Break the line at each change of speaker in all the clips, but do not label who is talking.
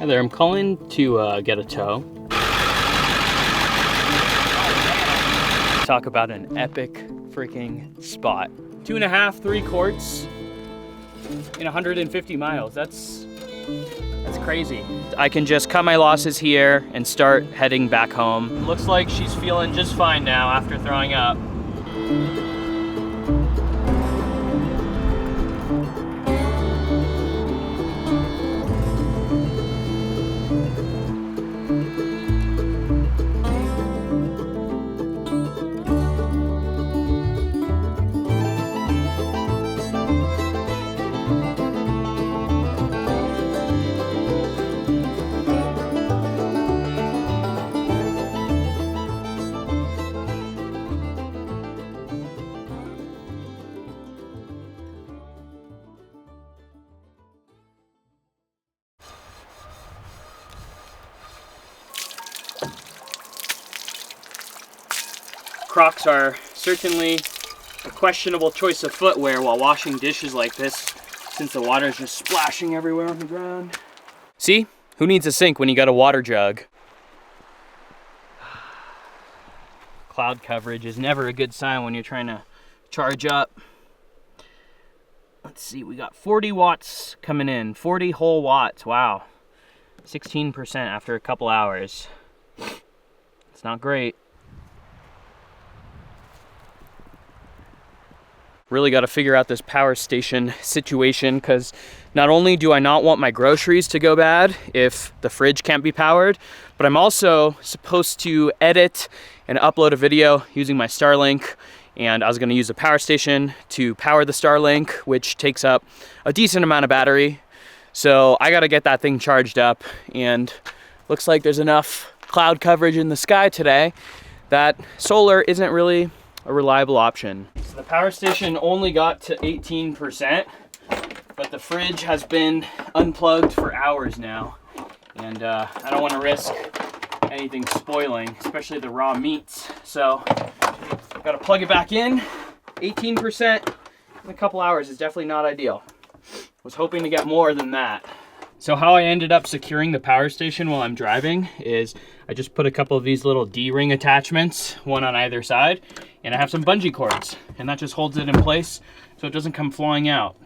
Hi there, I'm calling to get a tow. Talk about an epic freaking spot. 2.5, 3 quarts in 150 miles. That's crazy. I can just cut my losses here and start heading back home. Looks like she's feeling just fine now after throwing up. Crocs are certainly a questionable choice of footwear while washing dishes like this, since the water is just splashing everywhere on the ground. See? Who needs a sink when you got a water jug? Cloud coverage is never a good sign when you're trying to charge up. Let's see, we got 40 watts coming in, 40 whole watts, wow. 16% after a couple hours. It's not great. Really got to figure out this power station situation, because not only do I not want my groceries to go bad if the fridge can't be powered, but I'm also supposed to edit and upload a video using my Starlink, and I was going to use the power station to power the Starlink, which takes up a decent amount of battery. So I got to get that thing charged up, and looks like there's enough cloud coverage in the sky today that solar isn't really a reliable option. So the power station only got to 18%, but the fridge has been unplugged for hours now. And I don't want to risk anything spoiling, especially the raw meats. So got to plug it back in. 18% in a couple hours is definitely not ideal. Was hoping to get more than that. So how I ended up securing the power station while I'm driving is I just put a couple of these little D-ring attachments, one on either side, and I have some bungee cords, and that just holds it in place so it doesn't come flying out.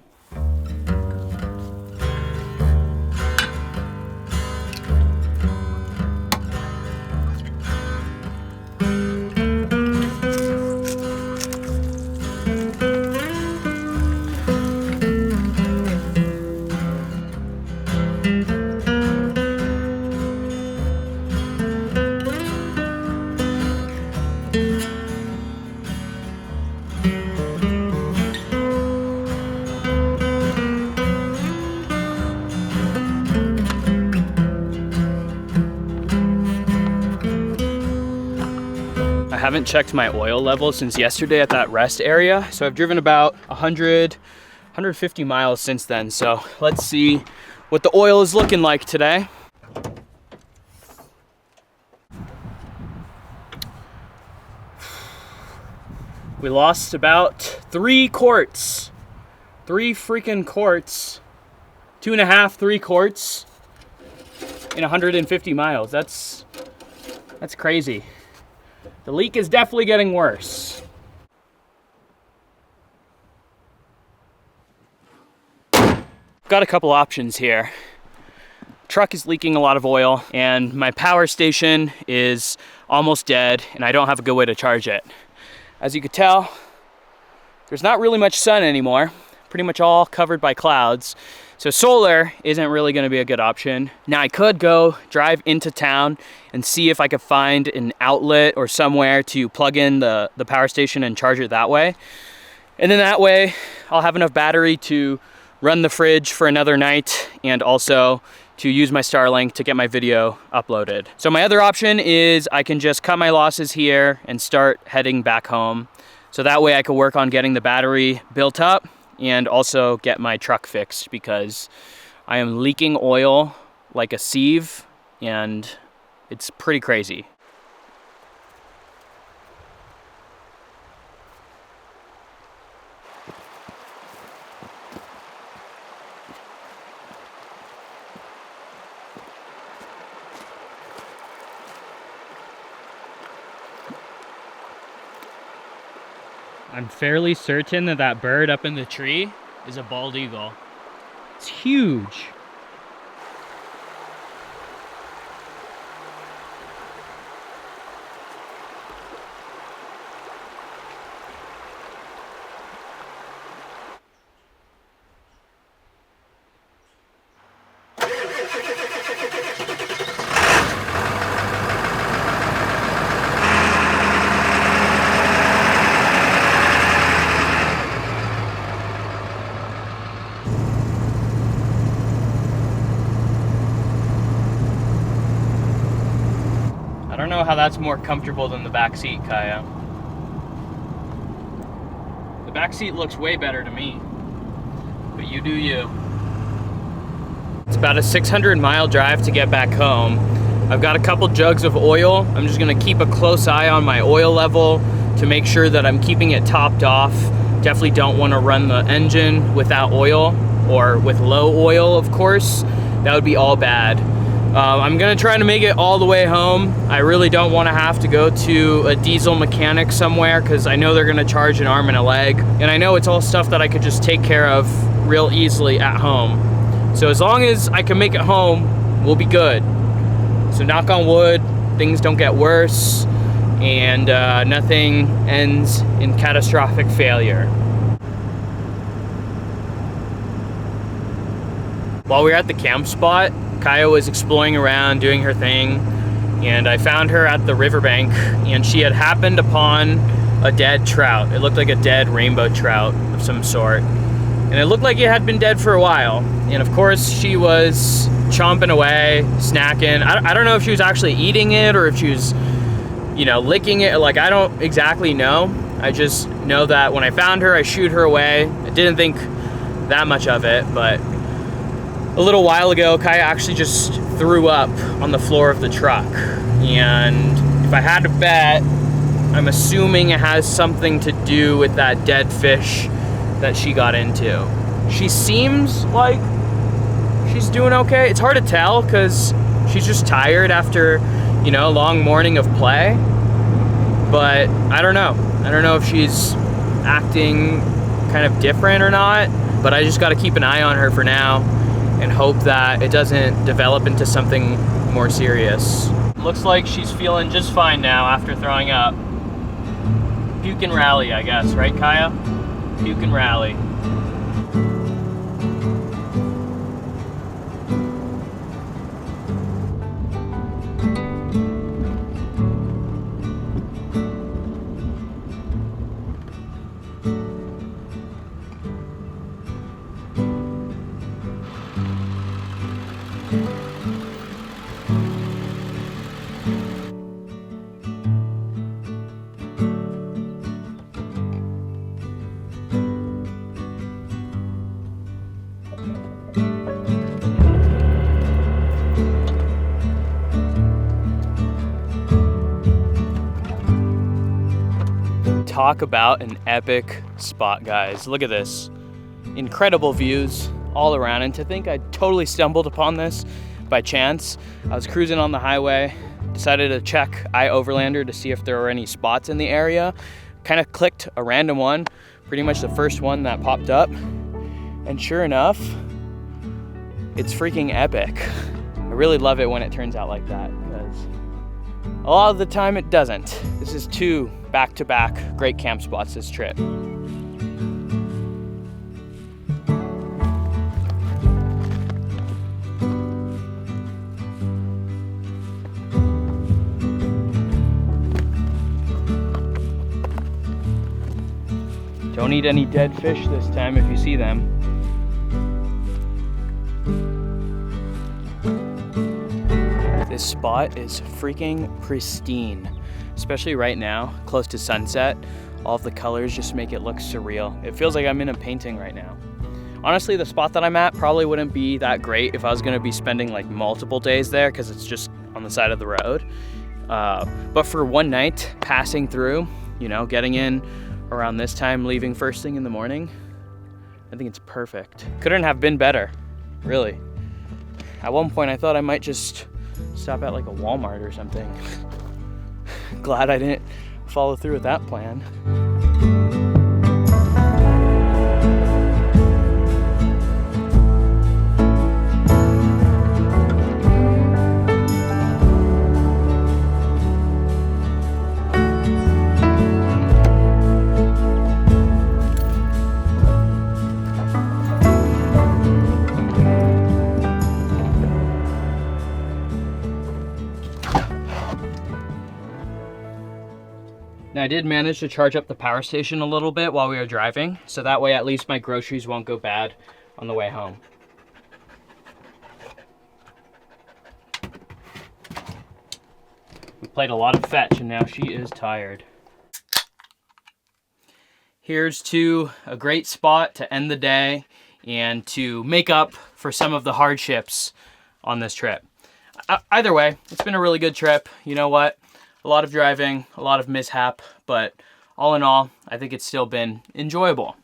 I haven't checked my oil level since yesterday at that rest area. So I've driven about 150 miles since then. So let's see what the oil is looking like today. We lost about 3 quarts. 3 freaking quarts. 2.5, 3 quarts in 150 miles. That's crazy. The leak is definitely getting worse. Got a couple options here. Truck is leaking a lot of oil, and my power station is almost dead, and I don't have a good way to charge it. As you could tell, there's not really much sun anymore. Pretty much all covered by clouds. So solar isn't really gonna be a good option. Now I could go drive into town and see if I could find an outlet or somewhere to plug in the power station and charge it that way. And then that way I'll have enough battery to run the fridge for another night and also to use my Starlink to get my video uploaded. So my other option is I can just cut my losses here and start heading back home. So that way I could work on getting the battery built up and also get my truck fixed, because I am leaking oil like a sieve and it's pretty crazy. I'm fairly certain that that bird up in the tree is a bald eagle. It's huge. I don't know how that's more comfortable than the back seat, Kaya. The back seat looks way better to me, but you do you. It's about a 600-mile drive to get back home. I've got a couple jugs of oil. I'm just gonna keep a close eye on my oil level to make sure that I'm keeping it topped off. Definitely don't want to run the engine without oil, or with low oil, of course. That would be all bad. I'm gonna try to make it all the way home. I really don't want to have to go to a diesel mechanic somewhere because I know they're gonna charge an arm and a leg. And I know it's all stuff that I could just take care of real easily at home. So as long as I can make it home, we'll be good. So knock on wood, things don't get worse and nothing ends in catastrophic failure. While we were at the camp spot, Kaya was exploring around, doing her thing, and I found her at the riverbank, and she had happened upon a dead trout. It looked like a dead rainbow trout of some sort, and it looked like it had been dead for a while. And of course, she was chomping away, snacking. I don't know if she was actually eating it or if she was, you know, licking it. Like, I don't exactly know. I just know that when I found her, I shooed her away. I didn't think that much of it, but a little while ago, Kaya actually just threw up on the floor of the truck. And if I had to bet, I'm assuming it has something to do with that dead fish that she got into. She seems like she's doing okay. It's hard to tell because she's just tired after, you know, a long morning of play. But I don't know. I don't know if she's acting kind of different or not, but I just got to keep an eye on her for now and hope that it doesn't develop into something more serious. Looks like she's feeling just fine now after throwing up. Puke and rally, I guess, right, Kaya? Puke and rally. Talk about an epic spot, guys. Look at this. Incredible views all around, and to think I totally stumbled upon this by chance. I was cruising on the highway, decided to check iOverlander to see if there were any spots in the area. Kind of clicked a random one, pretty much the first one that popped up, and sure enough, it's freaking epic. I really love it when it turns out like that, because a lot of the time it doesn't. This is two back-to-back great camp spots this trip. Don't eat any dead fish this time if you see them. This spot is freaking pristine, especially right now, close to sunset. All of the colors just make it look surreal. It feels like I'm in a painting right now. Honestly, the spot that I'm at probably wouldn't be that great if I was gonna be spending like multiple days there because it's just on the side of the road. But for one night passing through, you know, getting in around this time, leaving first thing in the morning, I think it's perfect. Couldn't have been better, really. At one point I thought I might just stop at like a Walmart or something. Glad I didn't follow through with that plan. Now I did manage to charge up the power station a little bit while we were driving, so that way at least my groceries won't go bad on the way home. We played a lot of fetch and now she is tired. Here's to a great spot to end the day and to make up for some of the hardships on this trip. Either way, it's been a really good trip. You know what? A lot of driving, a lot of mishap, but all in all, I think it's still been enjoyable.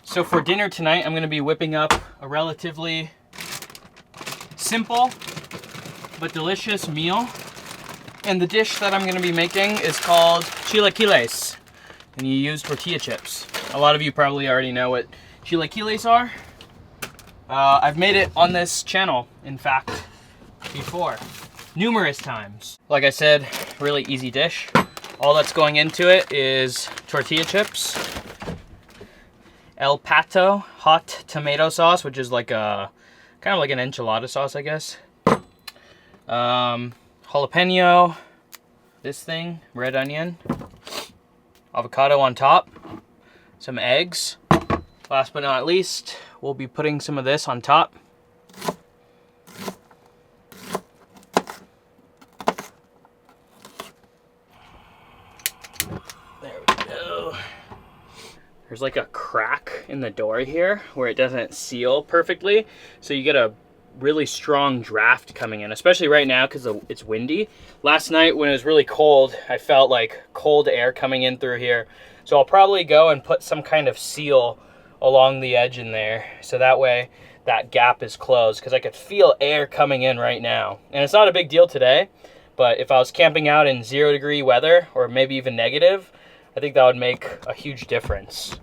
So for dinner tonight, I'm gonna be whipping up a relatively simple but delicious meal. And the dish that I'm gonna be making is called chilaquiles, and you use tortilla chips. A lot of you probably already know what chilaquiles are. I've made it on this channel, in fact, before, numerous times. Like I said, really easy dish. All that's going into it is tortilla chips, El Pato hot tomato sauce, which is like a, kind of like an enchilada sauce, I guess. Jalapeno, this thing, red onion, avocado on top, some eggs. Last but not least, we'll be putting some of this on top. There we go. There's like a crack in the door here where it doesn't seal perfectly, so you get a really strong draft coming in, especially right now because it's windy. Last night when it was really cold, I felt like cold air coming in through here. So I'll probably go and put some kind of seal along the edge in there, so that way that gap is closed, because I could feel air coming in right now. And it's not a big deal today, but if I was camping out in 0-degree weather, or maybe even negative, I think that would make a huge difference.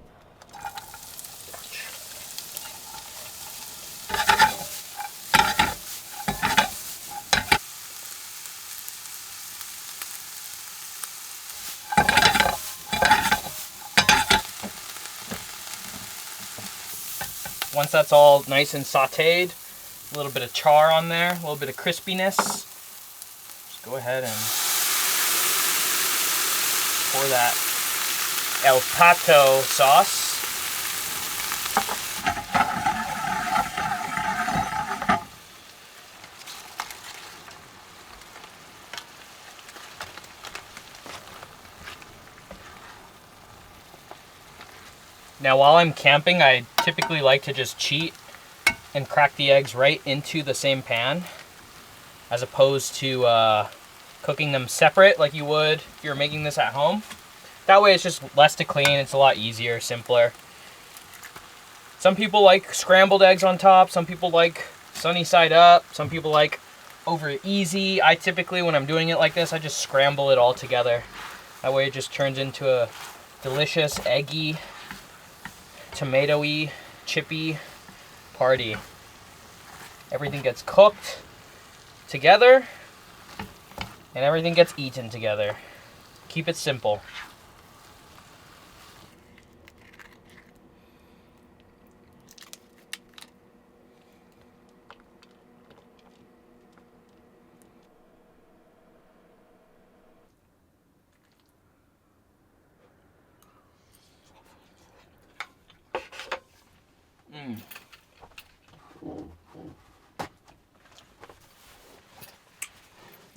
Once that's all nice and sauteed, a little bit of char on there, a little bit of crispiness, just go ahead and pour that El Pato sauce. Now while I'm camping, I typically like to just cheat and crack the eggs right into the same pan, as opposed to cooking them separate like you would if you were making this at home. That way it's just less to clean, it's a lot easier, simpler. Some people like scrambled eggs on top, some people like sunny side up, some people like over easy. I typically, when I'm doing it like this, I just scramble it all together. That way it just turns into a delicious, eggy, tomatoey, chippy party. Everything gets cooked together and everything gets eaten together. Keep it simple.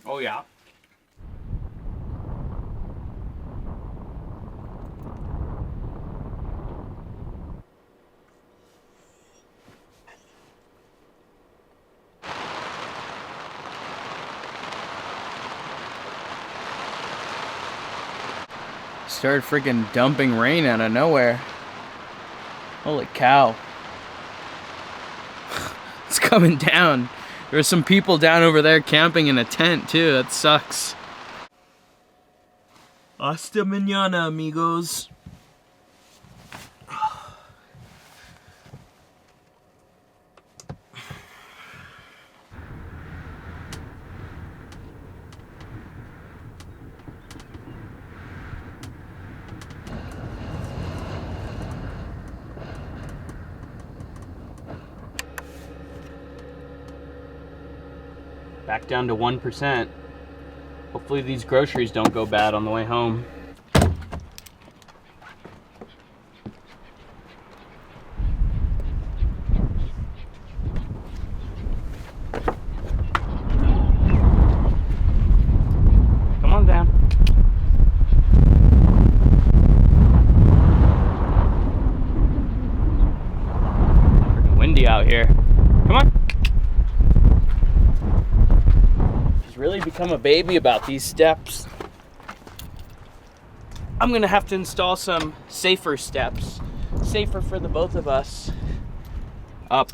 Oh yeah. Started freaking dumping rain out of nowhere. Holy cow. It's coming down. There's some people down over there camping in a tent too. That sucks. Hasta mañana, amigos. Back down to 1%. Hopefully these groceries don't go bad on the way home. Come on down. Freaking windy out here. Come on. Really become a baby about these steps. I'm gonna have to install some safer steps. Safer for the both of us. Up.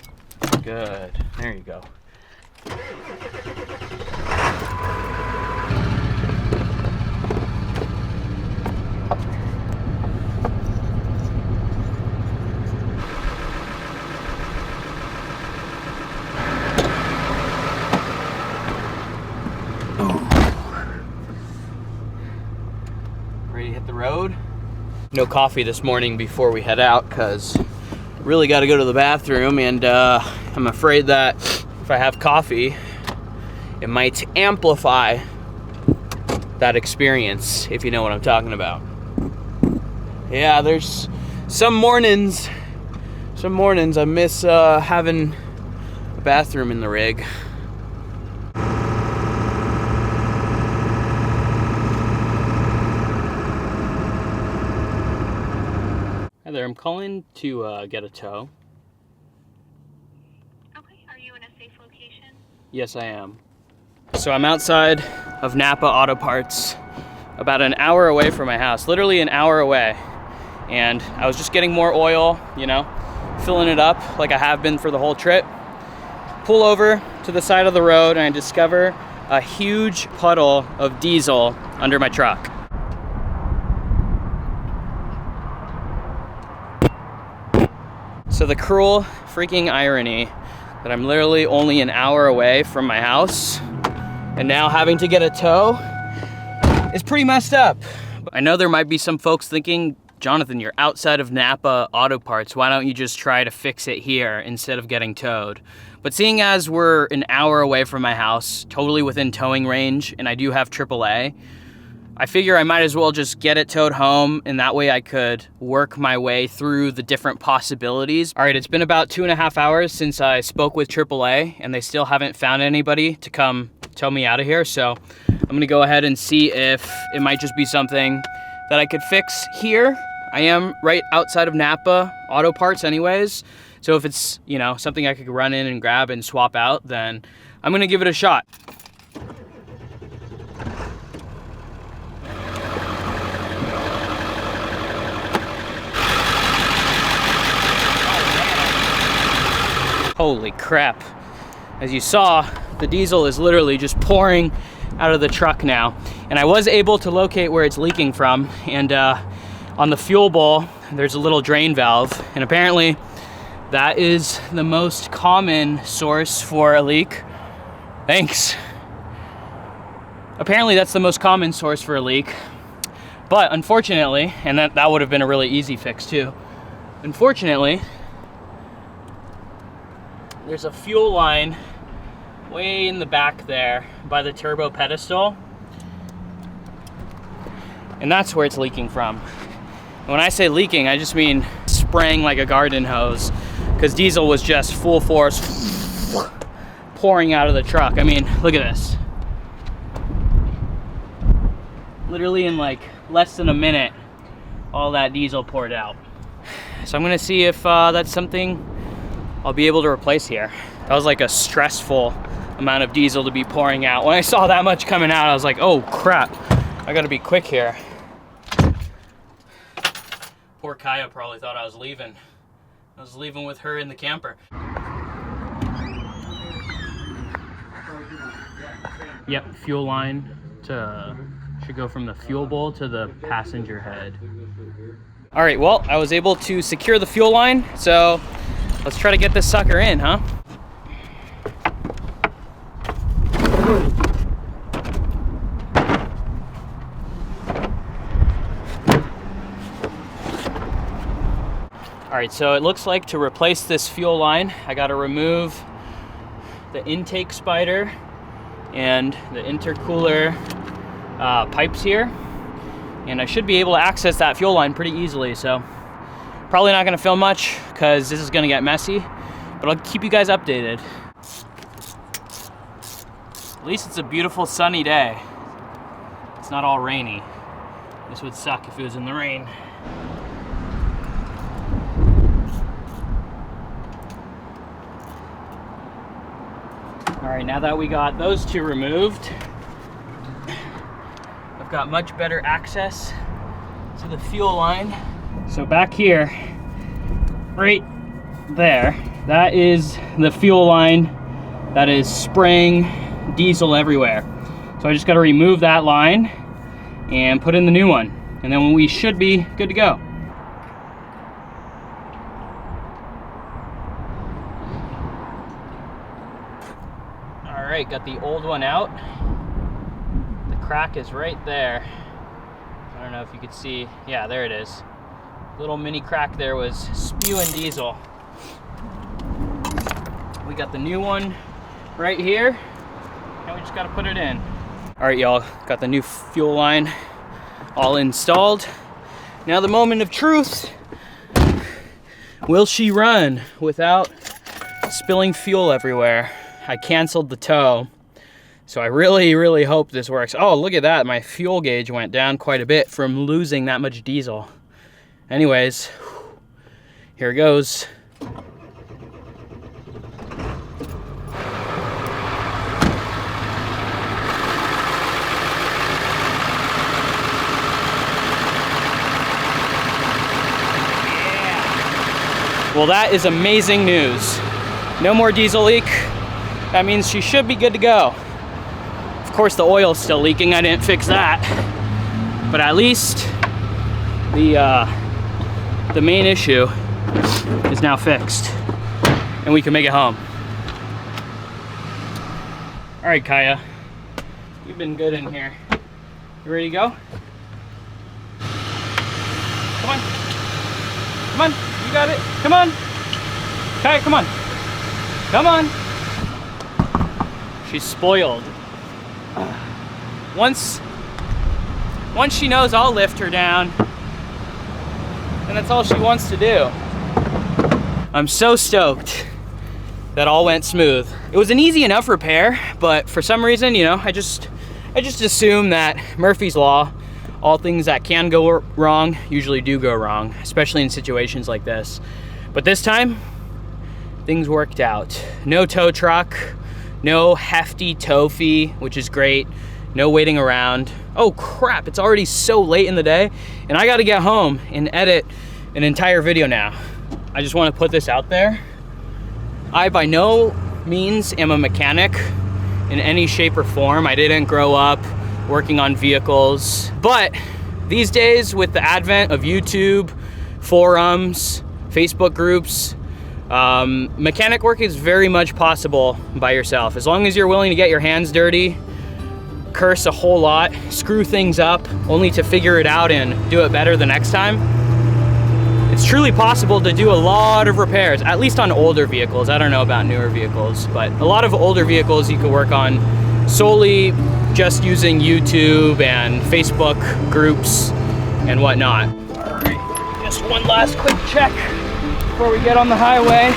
Good. There you go. Ready to hit the road? No coffee this morning before we head out because really got to go to the bathroom, and I'm afraid that if I have coffee, it might amplify that experience, if you know what I'm talking about. Yeah, there's some mornings I miss having a bathroom in the rig. Hi there, I'm calling to get a tow.
Okay, are you in a safe location?
Yes, I am. So I'm outside of Napa Auto Parts, about an hour away from my house, literally an hour away. And I was just getting more oil, you know, filling it up like I have been for the whole trip. Pull over to the side of the road and I discover a huge puddle of diesel under my truck. So the cruel freaking irony that I'm literally only an hour away from my house and now having to get a tow is pretty messed up. I know there might be some folks thinking, Jonathan, you're outside of Napa Auto Parts. Why don't you just try to fix it here instead of getting towed? But seeing as we're an hour away from my house, totally within towing range, and I do have AAA, I figure I might as well just get it towed home, and that way I could work my way through the different possibilities. All right, it's been about 2.5 hours since I spoke with AAA, and they still haven't found anybody to come tow me out of here. So I'm gonna go ahead and see if it might just be something that I could fix here. I am right outside of Napa Auto Parts anyways. So if it's, you know, something I could run in and grab and swap out, then I'm gonna give it a shot. Holy crap. As you saw, the diesel is literally just pouring out of the truck now. And I was able to locate where it's leaking from. And on the fuel bowl, there's a little drain valve. And apparently that is the most common source for a leak. Thanks. Apparently that's the most common source for a leak. But unfortunately, and that would have been a really easy fix too. Unfortunately, there's a fuel line way in the back there by the turbo pedestal. And that's where it's leaking from. And when I say leaking, I just mean spraying like a garden hose, because diesel was just full force pouring out of the truck. I mean, look at this. Literally in like less than a minute, all that diesel poured out. So I'm gonna see if that's something I'll be able to replace here. That was like a stressful amount of diesel to be pouring out. When I saw that much coming out, I was like, oh crap, I gotta be quick here. Poor Kaya probably thought I was leaving. I was leaving with her in the camper. Yep, fuel line should go from the fuel bowl to the passenger head. All right, well, I was able to secure the fuel line, so let's try to get this sucker in, huh? All right, so it looks like to replace this fuel line, I gotta remove the intake spider and the intercooler pipes here, and I should be able to access that fuel line pretty easily. So probably not gonna film much because this is gonna get messy, but I'll keep you guys updated. At least it's a beautiful sunny day. It's not all rainy. This would suck if it was in the rain. All right, now that we got those two removed, I've got much better access to the fuel line. So back here, right there, that is the fuel line that is spraying diesel everywhere. So I just got to remove that line and put in the new one, and then we should be good to go. All right, got the old one out. The crack is right there. I don't know if you could see. Yeah, there it is. Little mini crack there was spewing diesel. We got the new one right here, and we just got to put it in. All right, y'all, got the new fuel line all installed. Now the moment of truth. Will she run without spilling fuel everywhere? I canceled the tow, so I really hope this works. Oh, look at that. My fuel gauge went down quite a bit from losing that much diesel. Anyways, here goes. Well, that is amazing news. No more diesel leak. That means she should be good to go. Of course, the oil's still leaking. I didn't fix that. But at least the main issue is now fixed, and we can make it home. All right, Kaya, you've been good in here. You ready to go? Come on. Come on. You got it. Come on. Kaya, come on. Come on. She's spoiled. Once she knows I'll lift her down, and that's all she wants to do. I'm so stoked that all went smooth. It was an easy enough repair, but for some reason, you know, I just assume that Murphy's Law, all things that can go wrong usually do go wrong, especially in situations like this. But this time, things worked out. No tow truck, no hefty tow fee, which is great. No waiting around. Oh crap, it's already so late in the day, and I gotta get home and edit an entire video now. I just wanna put this out there. I by no means am a mechanic in any shape or form. I didn't grow up working on vehicles, but these days with the advent of YouTube, forums, Facebook groups, mechanic work is very much possible by yourself. As long as you're willing to get your hands dirty, curse a whole lot, screw things up, only to figure it out and do it better the next time. It's truly possible to do a lot of repairs, at least on older vehicles. I don't know about newer vehicles, but a lot of older vehicles you can work on solely just using YouTube and Facebook groups and whatnot. All right, just one last quick check before we get on the highway.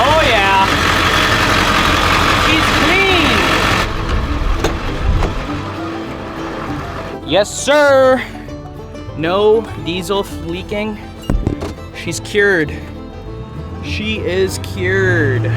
Oh yeah, she's clean. Yes, sir. No diesel leaking. She's cured. She is cured.